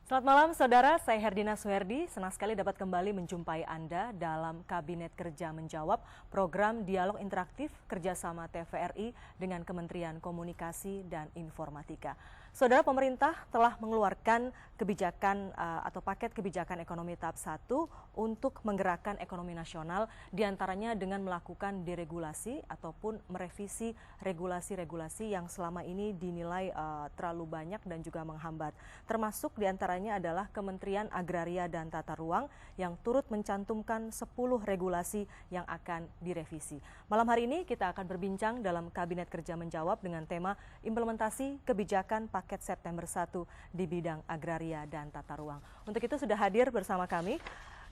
Selamat malam saudara, saya Herdina Suherdi. Senang sekali dapat kembali menjumpai Anda dalam Kabinet Kerja Menjawab program Dialog Interaktif kerjasama TVRI dengan Kementerian Komunikasi dan Informatika. Saudara, pemerintah telah mengeluarkan kebijakan atau paket kebijakan ekonomi tahap 1 untuk menggerakkan ekonomi nasional, diantaranya dengan melakukan deregulasi ataupun merevisi regulasi-regulasi yang selama ini dinilai terlalu banyak dan juga menghambat. Termasuk diantaranya adalah Kementerian Agraria dan Tata Ruang yang turut mencantumkan 10 regulasi yang akan direvisi. Malam hari ini kita akan berbincang dalam Kabinet Kerja Menjawab dengan tema implementasi kebijakan paket September 1 di bidang agraria dan tata ruang. Untuk itu sudah hadir bersama kami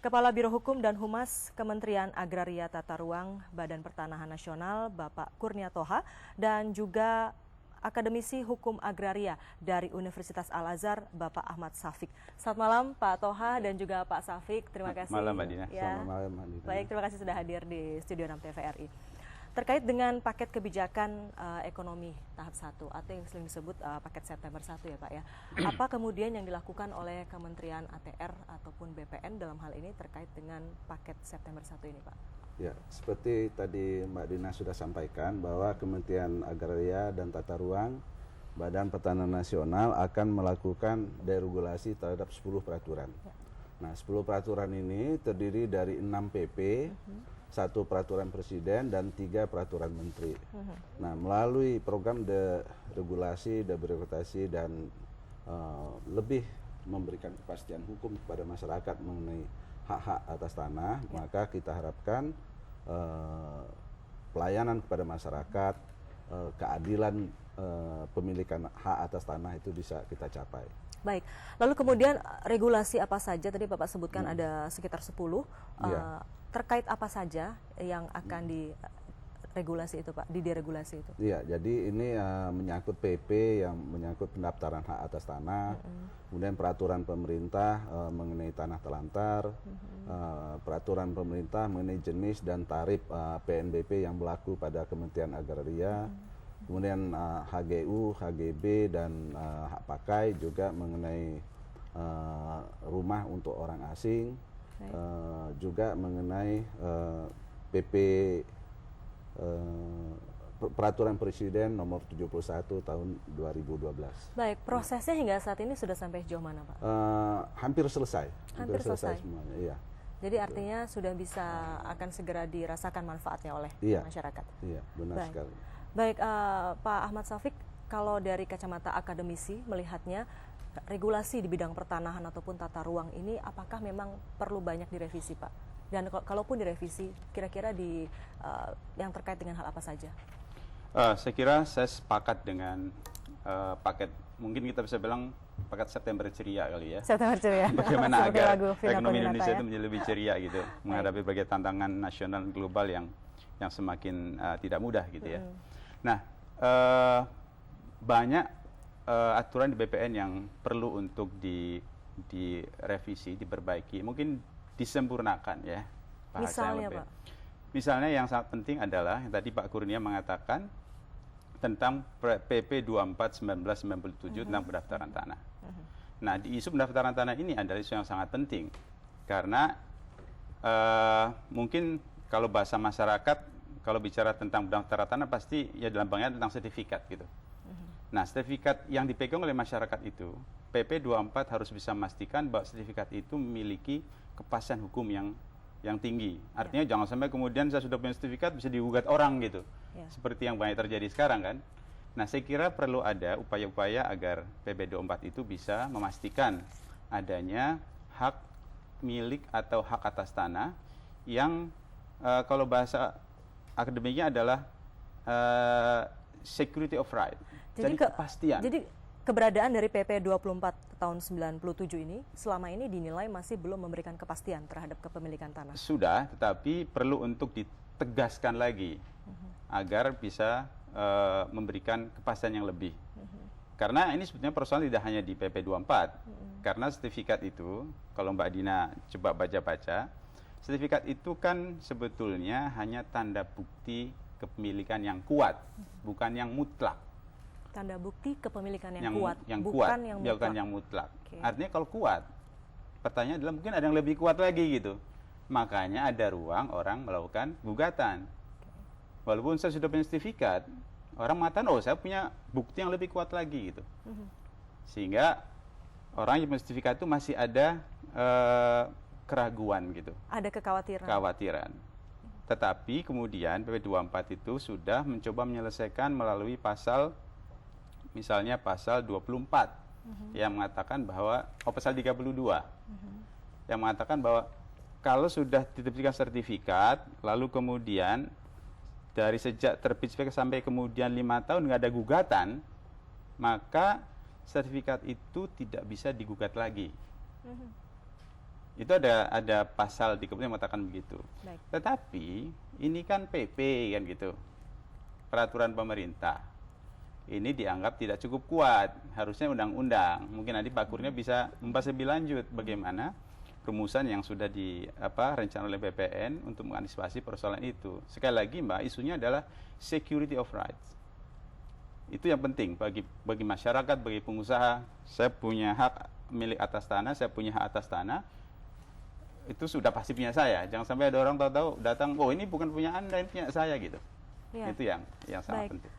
Kepala Biro Hukum dan Humas Kementerian Agraria Tata Ruang Badan Pertanahan Nasional Bapak Kurnia Toha dan juga Akademisi Hukum Agraria dari Universitas Al-Azhar Bapak Ahmad Safik. Selamat malam Pak Toha dan juga Pak Safik. Terima kasih. Malam Mbak Dina. Ya. Selamat malam Mbak Dina. Baik, terima kasih sudah hadir di Studio 6 TVRI. Terkait dengan paket kebijakan ekonomi tahap 1 atau yang sering disebut paket September 1 ya Pak ya. Apa kemudian yang dilakukan oleh Kementerian ATR ataupun BPN dalam hal ini terkait dengan paket September 1 ini Pak? Ya, seperti tadi Mbak Dina sudah sampaikan bahwa Kementerian Agraria dan Tata Ruang Badan Pertanahan Nasional akan melakukan deregulasi terhadap 10 peraturan. Ya. Nah, 10 peraturan ini terdiri dari 6 PP, 1 peraturan presiden dan 3 peraturan menteri. Nah, melalui program deregulasi, debirokratasi dan lebih memberikan kepastian hukum kepada masyarakat mengenai hak-hak atas tanah, maka kita harapkan pelayanan kepada masyarakat, keadilan pemilikan hak atas tanah itu bisa kita capai. Baik, lalu kemudian regulasi apa saja tadi Bapak sebutkan ada sekitar 10. Terkait apa saja yang akan diregulasi itu Pak, dideregulasi itu? Iya, jadi ini menyangkut PP yang menyangkut pendaftaran hak atas tanah, kemudian peraturan pemerintah mengenai tanah telantar, peraturan pemerintah mengenai jenis dan tarif PNBP yang berlaku pada Kementerian Agraria, kemudian HGU, HGB dan hak pakai juga mengenai rumah untuk orang asing. Juga mengenai PP Peraturan Presiden nomor 71 tahun 2012. Baik, prosesnya hingga saat ini sudah sampai sejauh mana Pak? Hampir selesai. Hampir selesai semuanya, iya. Jadi artinya sudah bisa akan segera dirasakan manfaatnya oleh masyarakat. Iya, benar sekali. Baik, Pak Ahmad Safik, kalau dari kacamata akademisi melihatnya regulasi di bidang pertanahan ataupun tata ruang ini apakah memang perlu banyak direvisi Pak? Dan kalaupun direvisi, kira-kira yang terkait dengan hal apa saja? Saya kira saya sepakat dengan paket, mungkin kita bisa bilang paket September ceria kali ya. September ceria. Bagaimana agar ekonomi Indonesia itu menjadi lebih ceria gitu, menghadapi berbagai tantangan nasional dan global yang semakin tidak mudah gitu ya. Nah, banyak aturan di BPN yang perlu untuk direvisi, diperbaiki, mungkin disempurnakan ya. Misalnya Pak? Misalnya yang sangat penting adalah yang tadi Pak Kurnia mengatakan tentang PP 24 1997 tentang pendaftaran tanah. Nah, di isu pendaftaran tanah ini adalah isu yang sangat penting karena mungkin kalau bahasa masyarakat kalau bicara tentang pendaftaran tanah pasti ya dalam bagian tentang sertifikat gitu. Nah, sertifikat yang dipegang oleh masyarakat itu, PP 24 harus bisa memastikan bahwa sertifikat itu memiliki kepastian hukum yang tinggi. Artinya jangan sampai kemudian saya sudah punya sertifikat bisa digugat orang gitu. Seperti yang banyak terjadi sekarang kan. Nah, saya kira perlu ada upaya-upaya agar PP 24 itu bisa memastikan adanya hak milik atau hak atas tanah yang kalau bahasa akademiknya adalah security of right. Jadi kepastian. Jadi keberadaan dari PP 24 tahun 97 ini selama ini dinilai masih belum memberikan kepastian terhadap kepemilikan tanah. Sudah, tetapi perlu untuk ditegaskan lagi agar bisa memberikan kepastian yang lebih. Karena ini sebetulnya persoalan tidak hanya di PP 24. Karena sertifikat itu, kalau Mbak Dina coba baca-baca, sertifikat itu kan sebetulnya hanya tanda bukti kepemilikan yang kuat, bukan yang mutlak. Tanda bukti kepemilikan yang kuat, yang bukan kuat, yang bukan mutlak. yang mutlak. Oke. Artinya kalau kuat, pertanyaan adalah mungkin ada yang lebih kuat lagi gitu. Makanya ada ruang orang melakukan gugatan. Walaupun saya sudah punya sertifikat, orang mengatakan, oh saya punya bukti yang lebih kuat lagi gitu. Sehingga orang yang punya sertifikat itu masih ada keraguan gitu. Ada kekhawatiran. Kekhawatiran. Tetapi kemudian PP 24 itu sudah mencoba menyelesaikan melalui pasal, misalnya pasal 24 yang mengatakan bahwa, pasal 32 yang mengatakan bahwa kalau sudah diterbitkan sertifikat, lalu kemudian dari sejak terbit sertifikat sampai kemudian 5 tahun nggak ada gugatan, maka sertifikat itu tidak bisa digugat lagi. Itu ada pasal di kemudian mengatakan begitu. Baik. Tetapi ini kan PP kan gitu, peraturan pemerintah. Ini dianggap tidak cukup kuat, harusnya undang-undang. Mungkin nanti Pak Kurnia bisa membahas lebih lanjut bagaimana rumusan yang sudah rencana oleh BPN untuk mengantisipasi persoalan itu. Sekali lagi Mbak, isunya adalah security of rights. Itu yang penting bagi masyarakat, bagi pengusaha. Saya punya hak milik atas tanah, saya punya hak atas tanah. Itu sudah pasti punya saya. Jangan sampai ada orang tahu-tahu datang, oh ini bukan punya Anda, ini punya saya gitu. Ya. Itu yang sangat Baik. penting.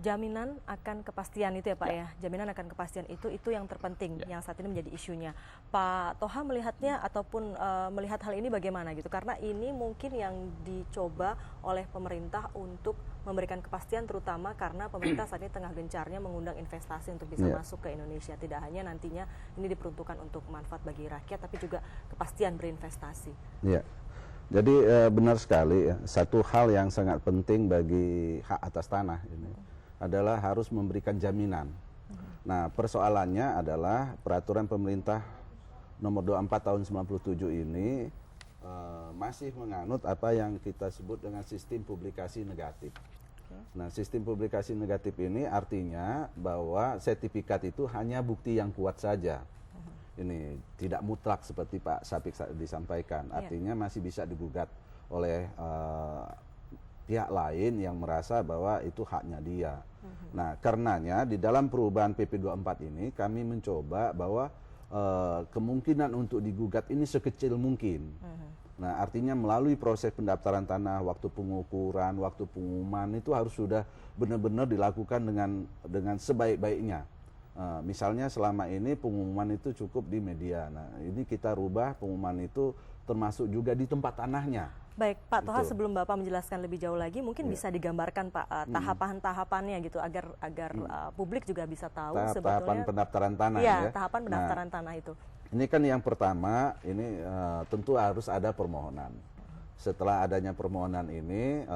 Jaminan akan kepastian itu ya Pak ya. Jaminan akan kepastian itu yang terpenting, yang saat ini menjadi isunya. Pak Toha melihatnya ataupun melihat hal ini bagaimana gitu? Karena ini mungkin yang dicoba oleh pemerintah untuk memberikan kepastian, terutama karena pemerintah saat ini tengah gencarnya mengundang investasi untuk bisa masuk ke Indonesia. Tidak hanya nantinya ini diperuntukkan untuk manfaat bagi rakyat, tapi juga kepastian berinvestasi. Iya. Jadi benar sekali ya, satu hal yang sangat penting bagi hak atas tanah ini adalah harus memberikan jaminan. Nah, persoalannya adalah peraturan pemerintah nomor 24 tahun 97 ini masih menganut apa yang kita sebut dengan sistem publikasi negatif. Nah, sistem publikasi negatif ini artinya bahwa sertifikat itu hanya bukti yang kuat saja. Ini tidak mutlak seperti Pak Sapik disampaikan, artinya masih bisa digugat oleh pihak lain yang merasa bahwa itu haknya dia. Nah, karenanya di dalam perubahan PP 24 ini kami mencoba bahwa kemungkinan untuk digugat ini sekecil mungkin. Nah, artinya melalui proses pendaftaran tanah, waktu pengukuran, waktu pengumuman itu harus sudah benar-benar dilakukan dengan sebaik-baiknya. Misalnya selama ini pengumuman itu cukup di media. Nah, ini kita rubah pengumuman itu termasuk juga di tempat tanahnya. Baik, Pak Toha, sebelum Bapak menjelaskan lebih jauh lagi, mungkin bisa digambarkan Pak tahapan-tahapannya gitu agar publik juga bisa tahu sebetulnya tahapan pendaftaran tanah ya. Tahapan pendaftaran tanah itu. Ini kan yang pertama, ini tentu harus ada permohonan. Setelah adanya permohonan ini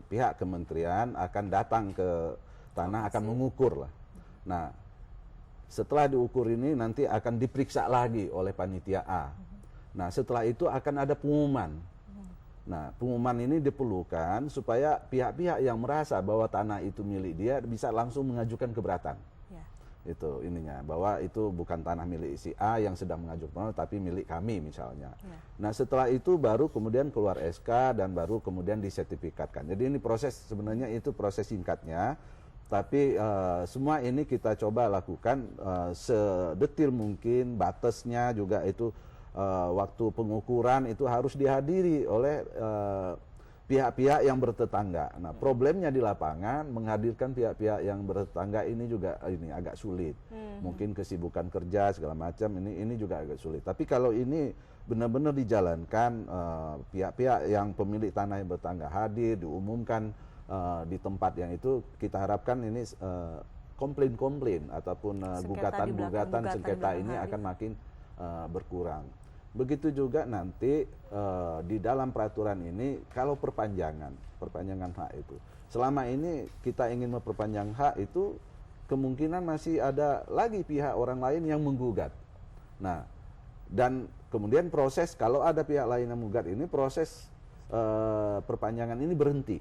pihak kementerian akan datang ke tanah, akan mengukur lah. Nah, setelah diukur ini nanti akan diperiksa lagi oleh panitia A. Nah, setelah itu akan ada pengumuman. Nah, pengumuman ini diperlukan supaya pihak-pihak yang merasa bahwa tanah itu milik dia bisa langsung mengajukan keberatan. Itu ininya, bahwa itu bukan tanah milik si A yang sedang mengajukan, tapi milik kami misalnya. Nah, setelah itu baru kemudian keluar SK dan baru kemudian disertifikatkan. Jadi ini proses, sebenarnya itu proses singkatnya. Tapi semua ini kita coba lakukan sedetil mungkin, batasnya juga itu waktu pengukuran itu harus dihadiri oleh pihak-pihak yang bertetangga. Nah, problemnya di lapangan menghadirkan pihak-pihak yang bertetangga ini juga agak sulit. Mungkin kesibukan kerja segala macam ini juga agak sulit. Tapi kalau ini benar-benar dijalankan, pihak-pihak yang pemilik tanah yang bertetangga hadir, diumumkan di tempat yang itu, kita harapkan ini komplain-komplain ataupun gugatan-gugatan sengketa ini akan makin berkurang. Begitu juga nanti di dalam peraturan ini kalau perpanjangan hak itu. Selama ini kita ingin memperpanjang hak itu, kemungkinan masih ada lagi pihak orang lain yang menggugat. Nah, dan kemudian proses, kalau ada pihak lain yang menggugat ini, proses perpanjangan ini berhenti.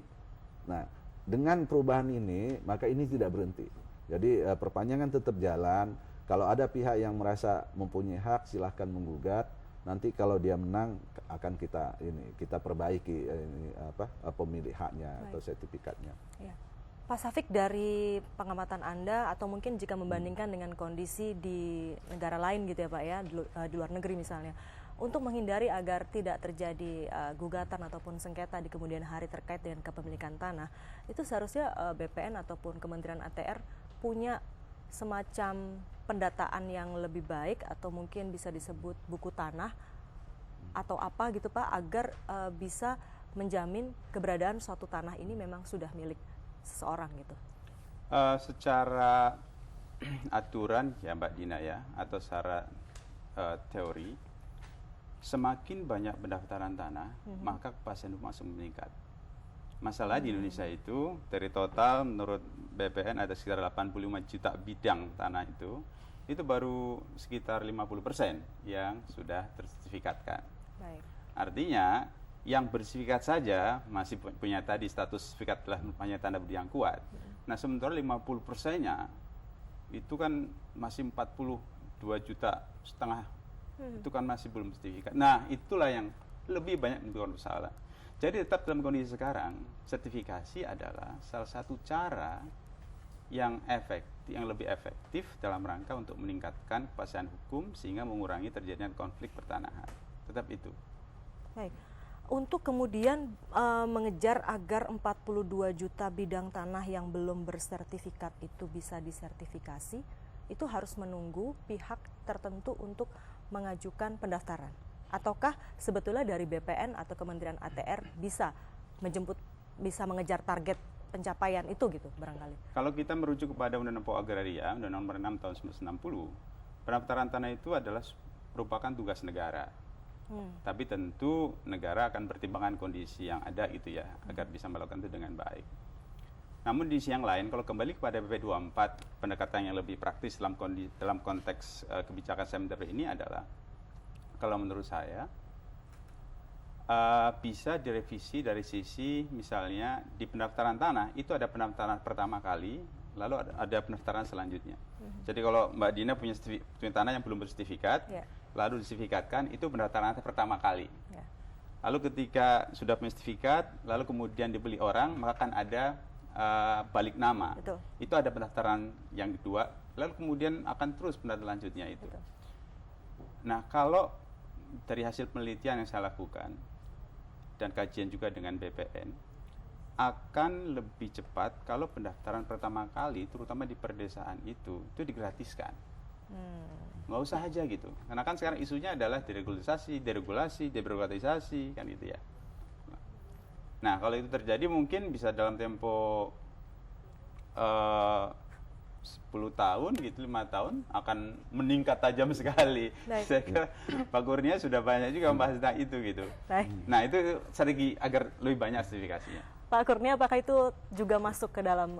Nah, dengan perubahan ini, maka ini tidak berhenti. Jadi perpanjangan tetap jalan. Kalau ada pihak yang merasa mempunyai hak, silahkan menggugat. Nanti kalau dia menang, akan kita perbaiki pemilik haknya atau sertifikatnya. Ya. Pak Safik, dari pengamatan Anda atau mungkin jika membandingkan dengan kondisi di negara lain gitu ya Pak ya, di luar negeri misalnya, untuk menghindari agar tidak terjadi gugatan ataupun sengketa di kemudian hari terkait dengan kepemilikan tanah, itu seharusnya BPN ataupun Kementerian ATR punya semacam pendataan yang lebih baik atau mungkin bisa disebut buku tanah atau apa gitu Pak, agar bisa menjamin keberadaan suatu tanah ini memang sudah milik seseorang gitu. Secara aturan ya Mbak Dina ya, atau secara teori, semakin banyak pendaftaran tanah, maka kepastian hukum akan meningkat. Masalah di Indonesia itu, dari total menurut BPN ada sekitar 85 juta bidang tanah itu baru sekitar 50% yang sudah tersertifikatkan. Baik. Artinya yang bersertifikat saja masih punya tadi status sertifikat telah mempunyai tanda berdiri yang kuat. Nah sementara 50%-nya itu kan masih 42 juta setengah, itu kan masih belum sertifikat. Nah itulah yang lebih banyak menimbulkan masalah. Jadi tetap dalam kondisi sekarang, sertifikasi adalah salah satu cara yang lebih efektif dalam rangka untuk meningkatkan kepastian hukum sehingga mengurangi terjadinya konflik pertanahan. Tetap itu. Baik. Untuk kemudian mengejar agar 42 juta bidang tanah yang belum bersertifikat itu bisa disertifikasi, itu harus menunggu pihak tertentu untuk mengajukan pendaftaran. Ataukah sebetulnya dari BPN atau Kementerian ATR bisa mengejar target pencapaian itu gitu barangkali? Kalau kita merujuk kepada Undang-Undang Pokok Agraria, Undang-Undang Nomor 6 Tahun 1960, pendaftaran tanah itu adalah merupakan tugas negara. Tapi tentu negara akan pertimbangkan kondisi yang ada gitu ya, agar bisa melakukan itu dengan baik. Namun di sisi yang lain, kalau kembali kepada PP 24, pendekatan yang lebih praktis dalam konteks kebijakan Semder ini adalah, kalau menurut saya, bisa direvisi dari sisi misalnya di pendaftaran tanah, itu ada pendaftaran pertama kali, lalu ada pendaftaran selanjutnya. Jadi kalau Mbak Dina punya tanah yang belum bersertifikat, lalu disertifikatkan, itu pendaftaran pertama kali. Lalu ketika sudah punya sertifikat, lalu kemudian dibeli orang, maka akan ada balik nama. Betul. Itu ada pendaftaran yang kedua, lalu kemudian akan terus pendaftaran selanjutnya itu. Betul. Nah kalau dari hasil penelitian yang saya lakukan, dan kajian juga dengan BPN, akan lebih cepat kalau pendaftaran pertama kali, terutama di perdesaan itu digratiskan. Nggak usah aja gitu, karena kan sekarang isunya adalah deregulasi, debirokratisasi, kan gitu ya. Nah kalau itu terjadi mungkin bisa dalam tempo 10 tahun gitu, 5 tahun akan meningkat tajam sekali. Saya kira Pak Kurnia sudah banyak juga membahas tentang itu gitu. Nah itu strategi agar lebih banyak sertifikasinya. Pak Kurnia, apakah itu juga masuk ke dalam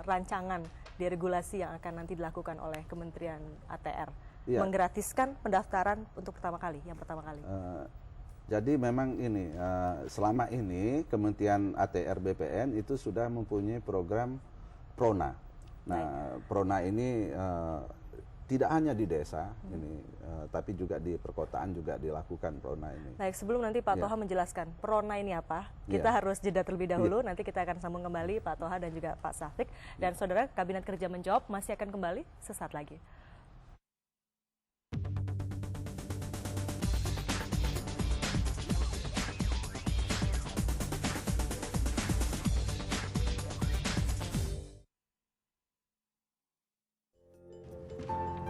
rancangan deregulasi yang akan nanti dilakukan oleh Kementerian ATR? Ya. Menggratiskan pendaftaran untuk yang pertama kali. Jadi memang ini, selama ini Kementerian ATR BPN itu sudah mempunyai program Prona. Nah, Prona ini tidak hanya di desa, tapi juga di perkotaan juga dilakukan Prona ini. Baik, sebelum nanti Pak Toha menjelaskan Prona ini apa, kita harus jeda terlebih dahulu. Nanti kita akan sambung kembali Pak Toha dan juga Pak Safik. Dan saudara, Kabinet Kerja Menjawab masih akan kembali sesaat lagi.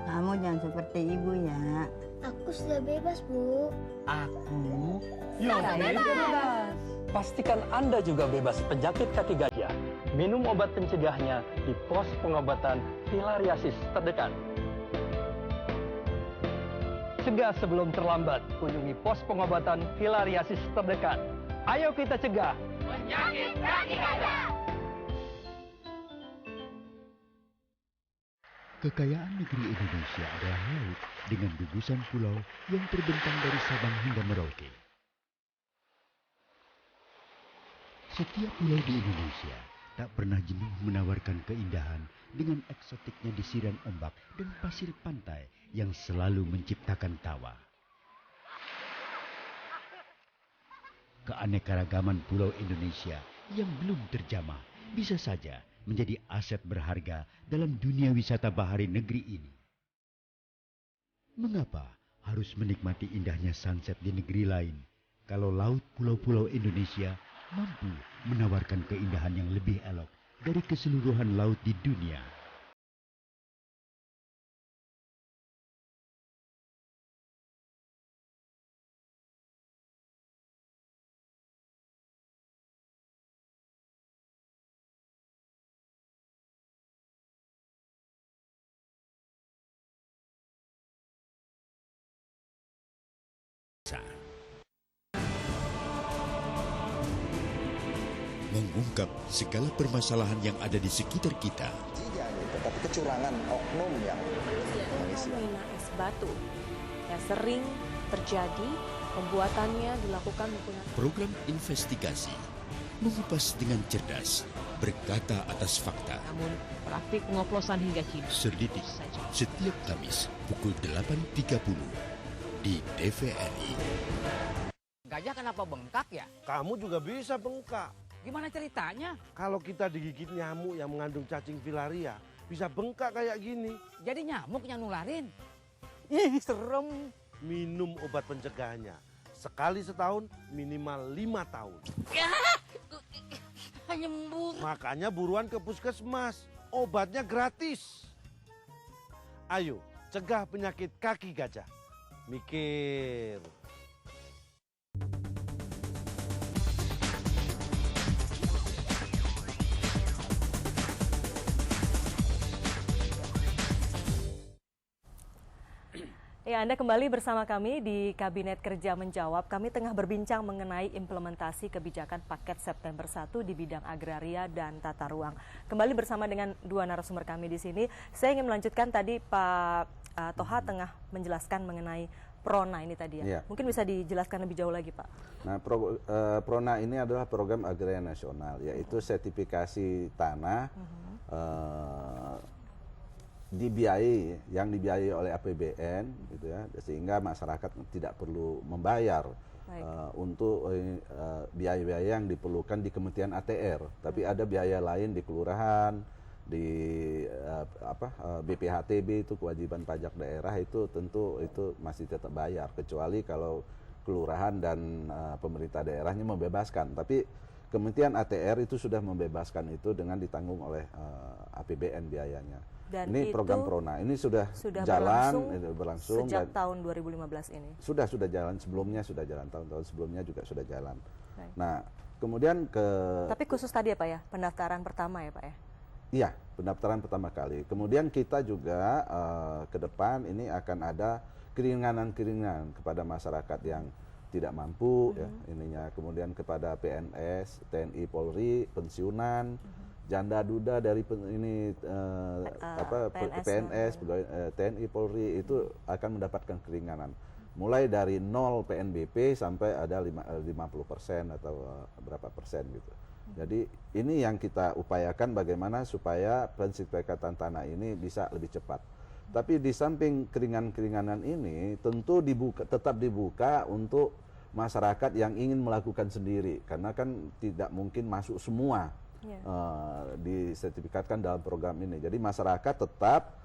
Kamu jangan seperti ibu ya. Aku sudah bebas, Bu. Aku bebas. Pastikan Anda juga bebas penyakit kaki gajah. Minum obat pencegahnya di pos pengobatan filariasis terdekat. Cegah sebelum terlambat. Kunjungi pos pengobatan filariasis terdekat. Ayo kita cegah Penyakit kaki gajah. Kekayaan negeri Indonesia adalah laut dengan gugusan pulau yang terbentang dari Sabang hingga Merauke. Setiap pulau di Indonesia tak pernah jenuh menawarkan keindahan dengan eksotiknya desiran ombak dan pasir pantai yang selalu menciptakan tawa. Keanekaragaman pulau Indonesia yang belum terjamah bisa saja menjadi aset berharga dalam dunia wisata bahari negeri ini. Mengapa harus menikmati indahnya sunset di negeri lain kalau laut pulau-pulau Indonesia mampu menawarkan keindahan yang lebih elok dari keseluruhan laut di dunia? Mengungkap segala permasalahan yang ada di sekitar kita. Tetapi kecurangan oknum yang mengisi. Fenomena es batu yang sering terjadi, pembuatannya dilakukan menggunakan Program investigasi mengupas dengan cerdas, berkata atas fakta. namun praktik pengoplosan hingga kini Serdidik setiap Kamis pukul 8.30 di TVRI. Gajah kenapa bengkak ya? Kamu juga bisa bengkak. Gimana ceritanya? Kalau kita digigit nyamuk yang mengandung cacing filaria, bisa bengkak kayak gini. Jadi nyamuk yang nularin? Ih, serem. Minum obat pencegahannya. Sekali setahun minimal 5 tahun. Ya, nyembur. Makanya buruan ke puskesmas. Obatnya gratis. Ayo, cegah penyakit kaki gajah. Mikir. Ya, Anda kembali bersama kami di Kabinet Kerja Menjawab. Kami tengah berbincang mengenai implementasi kebijakan paket September 1 di bidang agraria dan tata ruang. Kembali bersama dengan dua narasumber kami di sini. Saya ingin melanjutkan tadi Pak Toha tengah menjelaskan mengenai PRONA ini tadi ya. Iya. Mungkin bisa dijelaskan lebih jauh lagi, Pak. Nah, PRONA ini adalah program agraria nasional, yaitu sertifikasi tanah yang dibiayai oleh APBN, gitu ya, sehingga masyarakat tidak perlu membayar untuk biaya-biaya yang diperlukan di Kementerian ATR, tapi ada biaya lain di kelurahan, di BPHTB, itu kewajiban pajak daerah, itu tentu itu masih tetap bayar, kecuali kalau kelurahan dan pemerintah daerahnya membebaskan. Tapi Kementerian ATR itu sudah membebaskan itu dengan ditanggung oleh APBN biayanya. Dan ini program PRONA ini sudah jalan berlangsung sejak tahun 2015 ini. Sudah jalan, sebelumnya sudah jalan, tahun-tahun sebelumnya juga sudah jalan. Baik. Nah, kemudian Tapi khusus tadi ya Pak ya, pendaftaran pertama ya Pak ya? Iya, pendaftaran pertama kali. Kemudian kita juga ke depan ini akan ada keringanan-keringanan kepada masyarakat yang tidak mampu, ya ininya. Kemudian kepada PNS, TNI, Polri, pensiunan, janda duda dari PNS, pegawai TNI, Polri itu akan mendapatkan keringanan. Mulai dari 0 PNBP sampai ada 50% atau berapa persen gitu. Jadi ini yang kita upayakan bagaimana supaya pensertifikatan tanah ini bisa lebih cepat. Tapi di samping keringanan-keringanan ini tentu tetap dibuka untuk masyarakat yang ingin melakukan sendiri, karena kan tidak mungkin masuk semua disertifikatkan dalam program ini. Jadi masyarakat tetap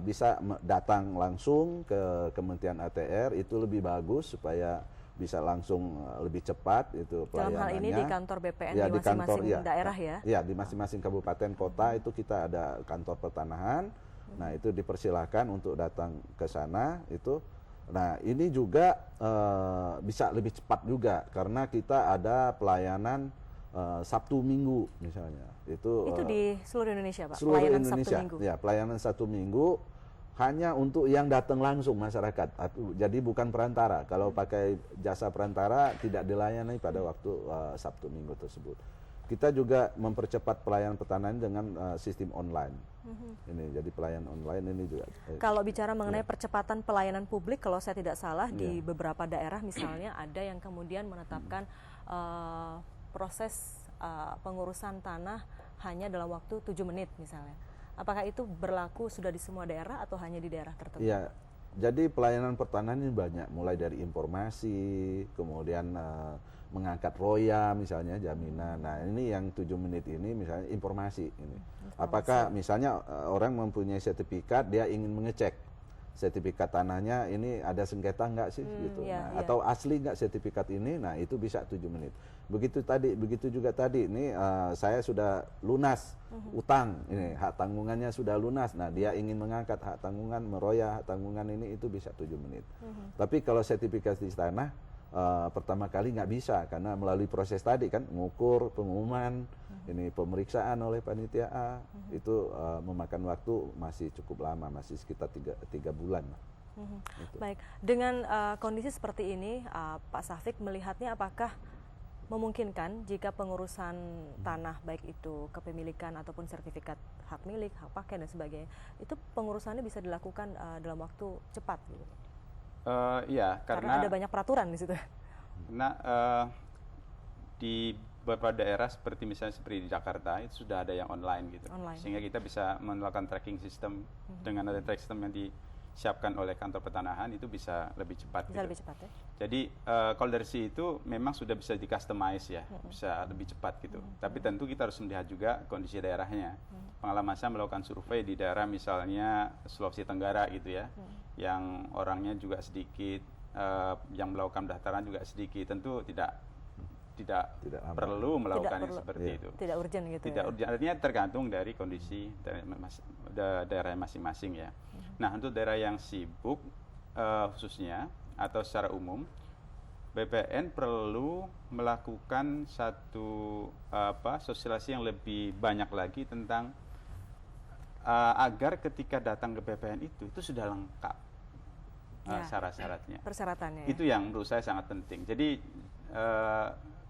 bisa datang langsung ke Kementerian ATR, itu lebih bagus supaya bisa langsung lebih cepat itu pelayanannya. Dalam hal ini di kantor BPN ya, di masing-masing daerah ya? Ya, di masing-masing kabupaten kota itu kita ada kantor pertanahan. Nah, itu dipersilakan untuk datang ke sana itu. Nah, ini juga bisa lebih cepat juga karena kita ada pelayanan Sabtu Minggu misalnya. Itu di seluruh Indonesia, Pak? Seluruh pelayanan Indonesia. Sabtu Minggu. Ya, pelayanan Sabtu Minggu hanya untuk yang datang langsung masyarakat. Jadi bukan perantara. Kalau pakai jasa perantara tidak dilayani pada waktu Sabtu Minggu tersebut. Kita juga mempercepat pelayanan pertanahan dengan sistem online. Ini jadi pelayanan online ini juga. Kalau bicara mengenai percepatan pelayanan publik, kalau saya tidak salah di beberapa daerah misalnya ada yang kemudian menetapkan proses pengurusan tanah hanya dalam waktu 7 menit misalnya. Apakah itu berlaku sudah di semua daerah atau hanya di daerah tertentu? Ya, Jadi pelayanan pertanahan ini banyak, mulai dari informasi, kemudian mengangkat roya misalnya, jaminan. Nah ini yang 7 menit ini misalnya informasi ini. Apakah misalnya orang mempunyai sertifikat, dia ingin mengecek sertifikat tanahnya ini ada sengketa nggak sih gitu. Nah, atau asli nggak sertifikat ini, nah itu bisa 7 menit. Begitu juga tadi ini saya sudah lunas utang, ini hak tanggungannya sudah lunas. Nah dia ingin mengangkat hak tanggungan, meroyah hak tanggungan ini, itu bisa 7 menit. Tapi kalau sertifikasi tanah pertama kali nggak bisa, karena melalui proses tadi kan, mengukur, pengumuman, ini pemeriksaan oleh panitia A, itu memakan waktu masih cukup lama, masih sekitar 3 bulan. Gitu. Baik, dengan kondisi seperti ini, Pak Syafiq melihatnya apakah memungkinkan jika pengurusan tanah, baik itu kepemilikan ataupun sertifikat hak milik, hak pakai dan sebagainya, itu pengurusannya bisa dilakukan dalam waktu cepat gitu? Iya, karena ada banyak peraturan di situ. Karena di beberapa daerah seperti misalnya seperti di Jakarta itu sudah ada yang online gitu, sehingga kita bisa melakukan tracking system dengan ada tracking system yang disiapkan oleh kantor pertanahan, itu bisa lebih cepat. Bisa lebih cepat ya. Jadi kalau dari situ memang sudah bisa di customize ya, bisa lebih cepat gitu. Tapi tentu kita harus melihat juga kondisi daerahnya. Pengalaman saya melakukan survei di daerah misalnya Sulawesi Tenggara gitu ya, yang orangnya juga sedikit, yang melakukan pendaftaran juga sedikit, tentu tidak perlu melakukan yang seperti itu. Tidak urgent gitu. Tidak urgent, artinya tergantung dari kondisi daerah masing-masing ya. Nah untuk daerah yang sibuk khususnya atau secara umum, BPN perlu melakukan satu sosialisasi yang lebih banyak lagi tentang agar ketika datang ke BPN itu sudah lengkap syarat-syaratnya. Persyaratannya. Itu yang menurut saya sangat penting. Jadi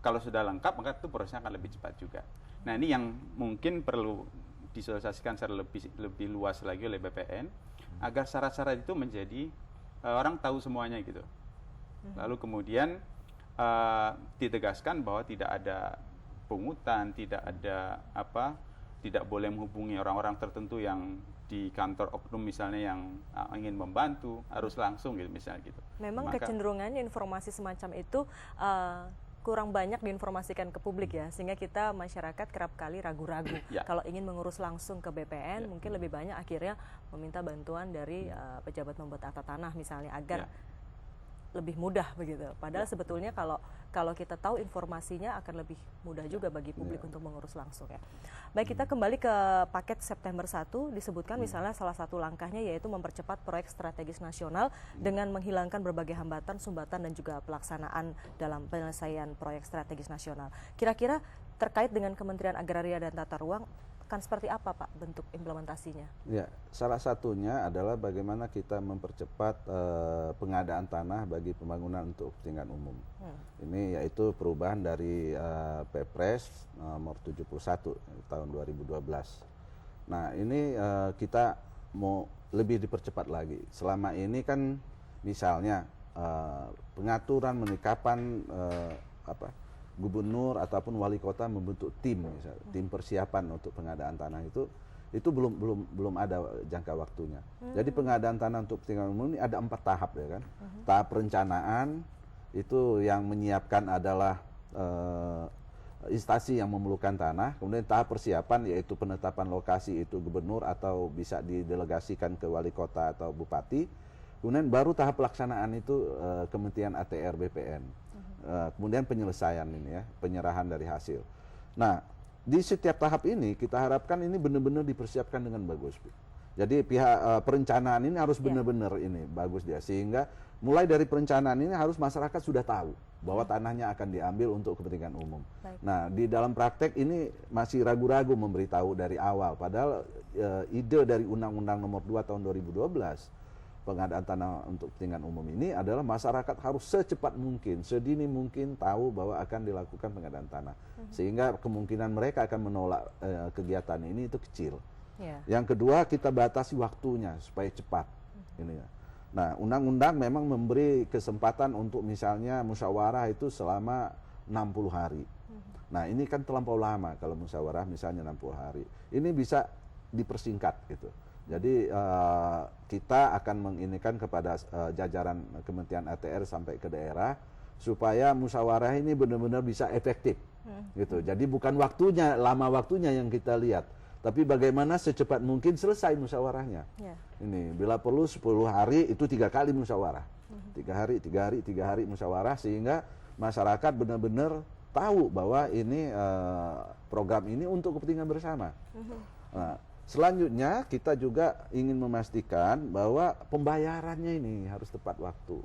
kalau sudah lengkap maka itu prosesnya akan lebih cepat juga. Nah ini yang mungkin perlu disosialisasikan secara lebih luas lagi oleh BPN agar syarat-syarat itu menjadi orang tahu semuanya gitu. Lalu kemudian ditegaskan bahwa tidak ada pungutan, tidak boleh menghubungi orang-orang tertentu yang di kantor oknum misalnya yang ingin membantu, harus langsung gitu misalnya gitu. Memang kecenderungannya informasi semacam itu kurang banyak diinformasikan ke publik ya, sehingga kita masyarakat kerap kali ragu-ragu kalau ingin mengurus langsung ke BPN, mungkin lebih banyak akhirnya meminta bantuan dari pejabat membuat akta tanah misalnya agar lebih mudah begitu. Padahal sebetulnya kalau kita tahu informasinya akan lebih mudah juga bagi publik untuk mengurus langsung ya. Baik, kita kembali ke paket September 1, disebutkan misalnya salah satu langkahnya yaitu mempercepat proyek strategis nasional dengan menghilangkan berbagai hambatan, sumbatan dan juga pelaksanaan dalam penyelesaian proyek strategis nasional. Kira-kira terkait dengan Kementerian Agraria dan Tata Ruang akan seperti apa Pak bentuk implementasinya? Ya, salah satunya adalah bagaimana kita mempercepat pengadaan tanah bagi pembangunan untuk kepentingan umum. Ini yaitu perubahan dari Perpres nomor 71 tahun 2012. Nah ini kita mau lebih dipercepat lagi. Selama ini kan misalnya pengaturan menikapan gubernur ataupun wali kota membentuk tim, misalnya, tim persiapan untuk pengadaan tanah itu belum ada jangka waktunya. Jadi pengadaan tanah untuk kepentingan umum ini ada 4 tahap ya kan. Tahap perencanaan itu yang menyiapkan adalah instansi yang memerlukan tanah. Kemudian tahap persiapan yaitu penetapan lokasi itu gubernur atau bisa didelegasikan ke wali kota atau bupati. Kemudian baru tahap pelaksanaan itu Kementerian ATR BPN. Kemudian penyelesaian ini ya, penyerahan dari hasil. Nah, di setiap tahap ini kita harapkan ini benar-benar dipersiapkan dengan bagus. Jadi pihak perencanaan ini harus benar-benar ini bagus dia, sehingga mulai dari perencanaan ini harus masyarakat sudah tahu bahwa tanahnya akan diambil untuk kepentingan umum. Nah, di dalam praktek ini masih ragu-ragu memberitahu dari awal, padahal ide dari Undang-Undang Nomor 2 Tahun 2012 pengadaan tanah untuk kepentingan umum ini adalah masyarakat harus secepat mungkin, sedini mungkin tahu bahwa akan dilakukan pengadaan tanah, sehingga kemungkinan mereka akan menolak kegiatan ini itu kecil. Yang kedua, kita batasi waktunya supaya cepat. Ini ya. Nah, undang-undang memang memberi kesempatan untuk misalnya musyawarah itu selama 60 hari. Nah, ini kan terlampau lama kalau musyawarah misalnya 60 hari. Ini bisa dipersingkat gitu. Jadi kita akan menginikan kepada jajaran Kementerian ATR sampai ke daerah supaya musyawarah ini benar-benar bisa efektif, gitu. Jadi bukan waktunya, lama waktunya yang kita lihat, tapi bagaimana secepat mungkin selesai musyawarahnya. Ini bila perlu 10 hari itu 3 kali musyawarah, 3 hari musyawarah sehingga masyarakat benar-benar tahu bahwa ini program ini untuk kepentingan bersama. Nah, selanjutnya kita juga ingin memastikan bahwa pembayarannya ini harus tepat waktu.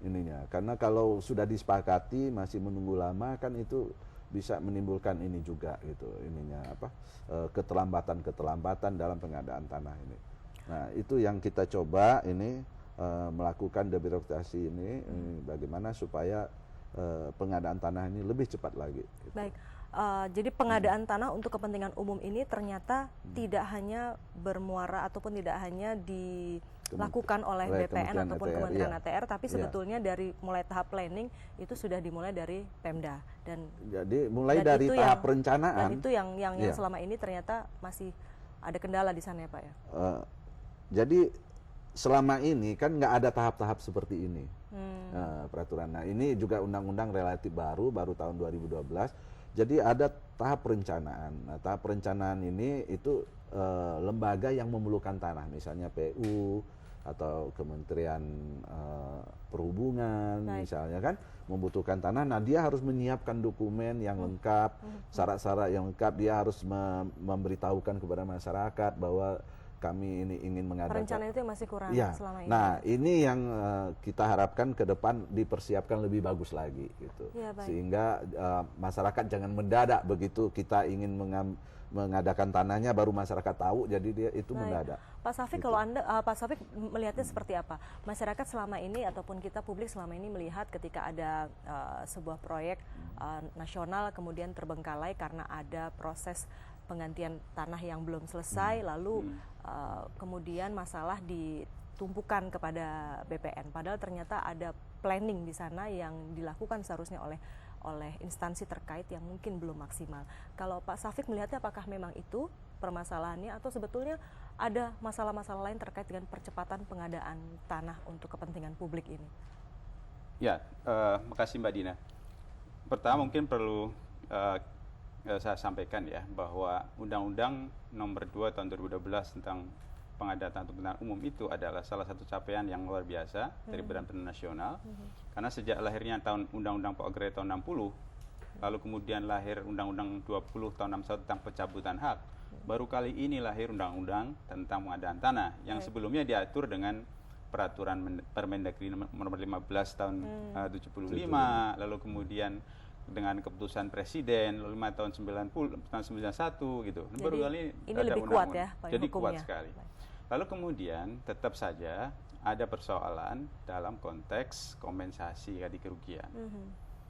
Ininya, karena kalau sudah disepakati masih menunggu lama kan itu bisa menimbulkan ini juga gitu, ininya apa keterlambatan dalam pengadaan tanah ini. Nah, itu yang kita coba ini melakukan debirokrasi ini bagaimana supaya pengadaan tanah ini lebih cepat lagi. Gitu. Baik. Jadi pengadaan tanah untuk kepentingan umum ini ternyata tidak hanya bermuara ataupun tidak hanya dilakukan oleh BPN ataupun Kementerian ATR, tapi sebetulnya dari mulai tahap planning itu sudah dimulai dari Pemda dan jadi mulai dari tahap perencanaan. Dan itu yang selama ini ternyata masih ada kendala di sana ya Pak ya. Jadi selama ini kan nggak ada tahap-tahap seperti ini peraturan. Nah ini juga undang-undang relatif baru tahun 2012. Jadi ada tahap perencanaan. Nah, tahap perencanaan ini itu lembaga yang memerlukan tanah, misalnya PU atau Kementerian Perhubungan misalnya kan membutuhkan tanah. Nah, dia harus menyiapkan dokumen yang lengkap, syarat-syarat yang lengkap. Dia harus memberitahukan kepada masyarakat bahwa kami ini ingin mengadakan. Perencanaan itu yang masih kurang selama ini. Nah, ini yang kita harapkan ke depan dipersiapkan lebih bagus lagi gitu. Sehingga masyarakat jangan mendadak begitu kita ingin mengadakan tanahnya baru masyarakat tahu, jadi dia itu mendadak. Pak Syafiq, kalau Pak Syafiq melihatnya seperti apa? Masyarakat selama ini ataupun kita publik selama ini melihat ketika ada sebuah proyek nasional kemudian terbengkalai karena ada proses penggantian tanah yang belum selesai, lalu kemudian masalah ditumpukan kepada BPN. Padahal ternyata ada planning di sana yang dilakukan seharusnya oleh instansi terkait yang mungkin belum maksimal. Kalau Pak Syafiq melihatnya apakah memang itu permasalahannya atau sebetulnya ada masalah-masalah lain terkait dengan percepatan pengadaan tanah untuk kepentingan publik ini? Ya, makasih Mbak Dina. Pertama mungkin perlu saya sampaikan ya bahwa Undang-Undang Nomor 2 Tahun 2012 tentang pengadaan tanah untuk kepentingan umum itu adalah salah satu capaian yang luar biasa dari Badan Perencanaan Nasional. Karena sejak lahirnya Undang-Undang Pak Agraria tahun 60, lalu kemudian lahir Undang-Undang 20 tahun 61 tentang pencabutan hak, baru kali ini lahir Undang-Undang tentang pengadaan tanah yang sebelumnya diatur dengan peraturan Permendagri nomor 15 tahun 75, lalu kemudian dengan keputusan Presiden 5 tahun 91 gitu. Jadi, baru kali ini ada lebih kuat ya, jadi kuat sekali. Lalu kemudian tetap saja ada persoalan dalam konteks kompensasi ganti kerugian.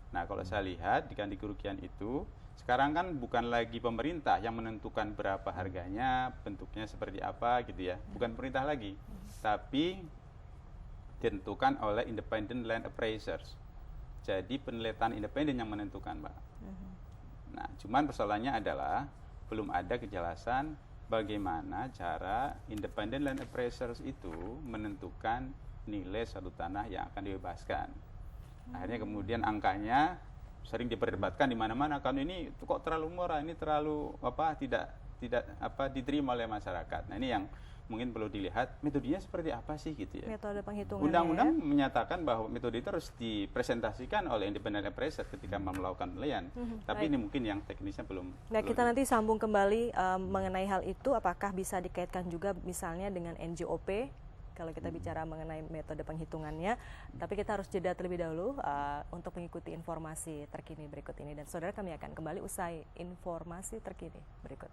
Nah, kalau saya lihat di ganti kerugian itu sekarang kan bukan lagi pemerintah yang menentukan berapa harganya, bentuknya seperti apa gitu ya. Bukan pemerintah lagi. Tapi ditentukan oleh independent land appraisers. Jadi penelitian independen yang menentukan, Mbak. Nah, cuman persoalannya adalah belum ada kejelasan bagaimana cara independent land appraisers itu menentukan nilai suatu tanah yang akan dibebaskan. Akhirnya kemudian angkanya sering diperdebatkan di mana-mana. Kan ini kok terlalu murah, ini terlalu tidak diterima oleh masyarakat. Nah, ini yang mungkin perlu dilihat metodenya seperti apa sih gitu ya. Metode penghitungan. Undang-undang menyatakan bahwa metode itu harus dipresentasikan oleh independent appraiser ketika melakukan penilaian. Tapi ini mungkin yang teknisnya belum. Nah, kita nanti sambung kembali mengenai hal itu, apakah bisa dikaitkan juga misalnya dengan NJOP kalau kita bicara mengenai metode penghitungannya. Tapi kita harus jeda terlebih dahulu untuk mengikuti informasi terkini berikut ini. Dan saudara, kami akan kembali usai informasi terkini berikut.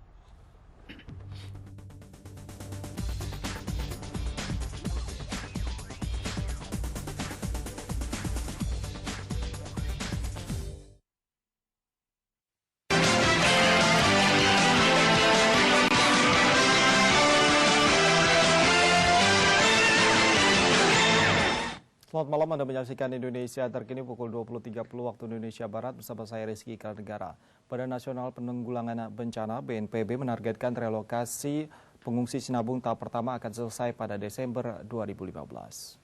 Selamat malam, Anda menyaksikan Indonesia Terkini pukul 20.30 waktu Indonesia Barat bersama saya Rizky Karnegara. Badan Nasional Penanggulangan Bencana BNPB menargetkan relokasi pengungsi Sinabung tahap pertama akan selesai pada Desember 2015.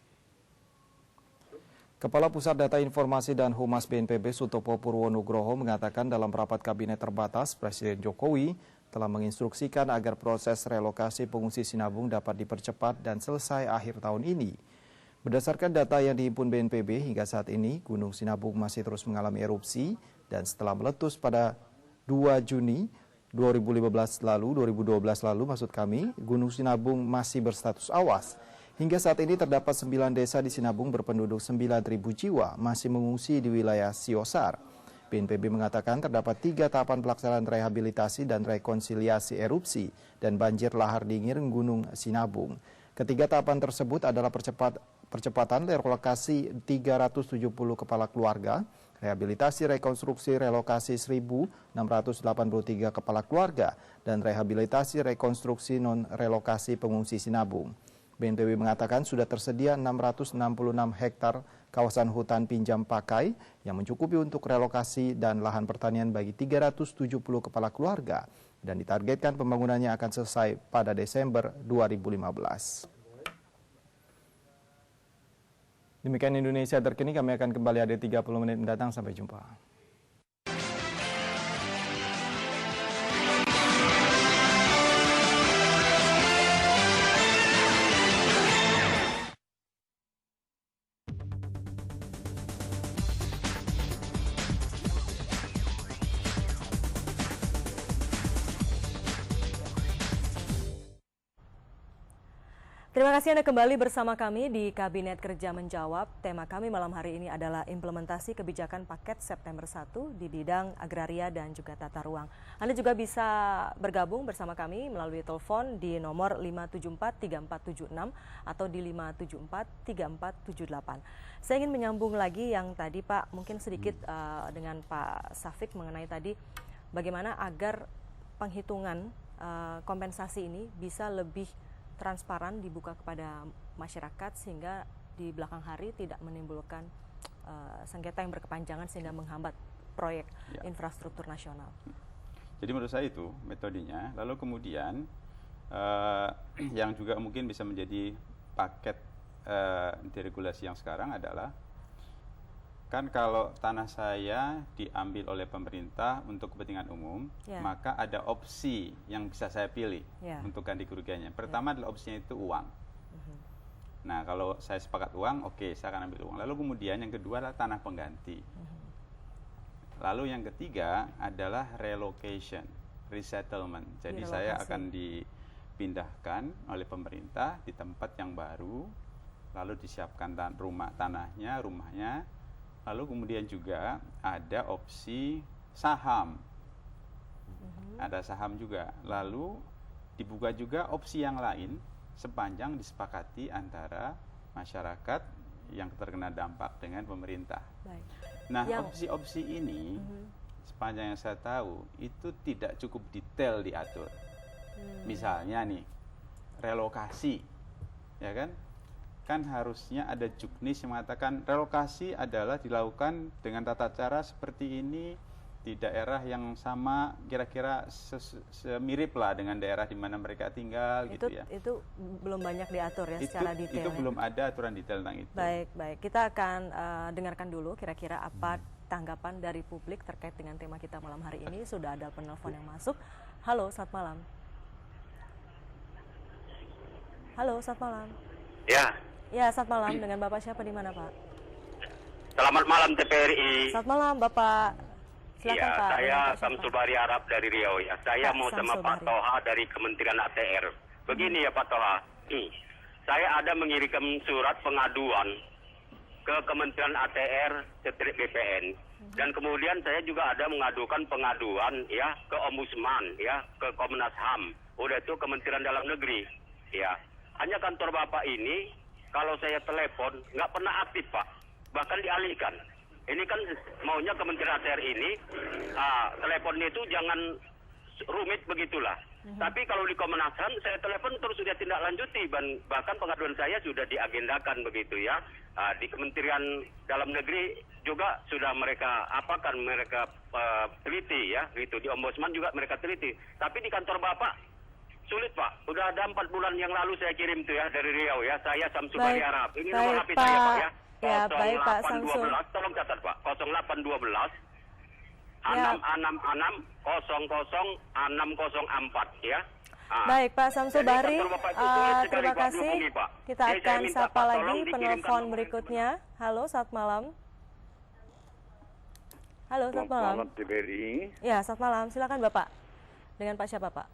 Kepala Pusat Data Informasi dan Humas BNPB Sutopo Purwonugroho mengatakan dalam rapat kabinet terbatas, Presiden Jokowi telah menginstruksikan agar proses relokasi pengungsi Sinabung dapat dipercepat dan selesai akhir tahun ini. Berdasarkan data yang dihimpun BNPB hingga saat ini, Gunung Sinabung masih terus mengalami erupsi dan setelah meletus pada 2 Juni 2012 lalu, Gunung Sinabung masih berstatus awas. Hingga saat ini terdapat 9 desa di Sinabung berpenduduk 9.000 jiwa masih mengungsi di wilayah Siosar. BNPB mengatakan terdapat 3 tahapan pelaksanaan rehabilitasi dan rekonsiliasi erupsi dan banjir lahar dingin Gunung Sinabung. Ketiga tahapan tersebut adalah percepatan relokasi 370 kepala keluarga, rehabilitasi rekonstruksi relokasi 1.683 kepala keluarga, dan rehabilitasi rekonstruksi non-relokasi pengungsi Sinabung. BNPB mengatakan sudah tersedia 666 hektar kawasan hutan pinjam pakai yang mencukupi untuk relokasi dan lahan pertanian bagi 370 kepala keluarga dan ditargetkan pembangunannya akan selesai pada Desember 2015. Demikian Indonesia Terkini, kami akan kembali ada 30 menit mendatang. Sampai jumpa. Terima kasih Anda kembali bersama kami di Kabinet Kerja Menjawab. Tema kami malam hari ini adalah implementasi kebijakan paket September 1 di bidang agraria dan juga tata ruang. Anda juga bisa bergabung bersama kami melalui telepon di nomor 574-3476 atau di 574-3478. Saya ingin menyambung lagi yang tadi Pak, mungkin sedikit dengan Pak Safik mengenai tadi bagaimana agar penghitungan kompensasi ini bisa lebih transparan dibuka kepada masyarakat sehingga di belakang hari tidak menimbulkan sengketa yang berkepanjangan sehingga menghambat proyek infrastruktur nasional. Jadi menurut saya itu metodenya. Lalu kemudian yang juga mungkin bisa menjadi paket deregulasi yang sekarang adalah kan kalau tanah saya diambil oleh pemerintah untuk kepentingan umum, maka ada opsi yang bisa saya pilih untuk ganti kerugiannya. Pertama adalah opsinya itu uang. Nah kalau saya sepakat uang, oke, saya akan ambil uang. Lalu kemudian yang kedua adalah tanah pengganti. Lalu yang ketiga adalah relocation, resettlement. Jadi saya akan dipindahkan oleh pemerintah di tempat yang baru, lalu disiapkan rumahnya. Lalu kemudian juga ada opsi saham. Ada saham juga. Lalu dibuka juga opsi yang lain sepanjang disepakati antara masyarakat yang terkena dampak dengan pemerintah. Baik. Nah, opsi-opsi ini sepanjang yang saya tahu itu tidak cukup detail diatur. Misalnya nih, relokasi, ya kan? Kan harusnya ada juknis yang mengatakan relokasi adalah dilakukan dengan tata cara seperti ini di daerah yang sama, kira-kira mirip lah dengan daerah di mana mereka tinggal gitu ya. Itu belum banyak diatur ya secara detail. Itu belum ada aturan detail tentang itu. Baik. Kita akan dengarkan dulu kira-kira apa tanggapan dari publik terkait dengan tema kita malam hari ini. Sudah ada penelpon yang masuk. Halo, selamat malam. Halo, selamat malam. Ya, selamat malam. Dengan Bapak siapa di mana, Pak? Selamat malam TVRI. Selamat malam, Bapak. Silakan, Pak. Saya Samsul Bari Arab dari Riau ya. Saya mau sama Pak Toha dari Kementerian ATR. Begini ya Pak Toha. Saya ada mengirimkan surat pengaduan ke Kementerian ATR /BPN dan kemudian saya juga ada mengadukan pengaduan ya ke Ombudsman ya, ke Komnas HAM. Udah itu Kementerian Dalam Negeri ya. Hanya kantor Bapak ini kalau saya telepon nggak pernah aktif Pak, bahkan dialihkan. Ini kan maunya Kementerian ATR ini teleponnya itu jangan rumit begitulah. Tapi kalau di Komnas HAM saya telepon terus sudah tindak lanjuti, bahkan pengaduan saya sudah diagendakan begitu ya. Di Kementerian Dalam Negeri juga sudah mereka teliti ya, gitu. Di Ombudsman juga mereka teliti. Tapi di kantor Bapak Sulit Pak, udah ada 4 bulan yang lalu saya kirim tuh ya dari Riau ya, saya Samsul Baik. Baliarap. Ini Baik, nomor HP Pak. saya Pak ya. Ya, baik, Pak Samsul. 0812, tolong catat Pak, 0812 Ya. 666 00 604 ya. Baik, Pak Samsul Jadi Bahri, kantor Bapak itu sulit sekali, terima Pak, kasih. dihubungi, Pak. Kita Jadi saya akan minta, sapa Pak, tolong lagi dikirimkan penelpon nomor berikutnya. Halo, selamat malam. Halo, selamat malam. TVRI. Ya, selamat malam. Silakan Bapak. Dengan Pak siapa, Pak?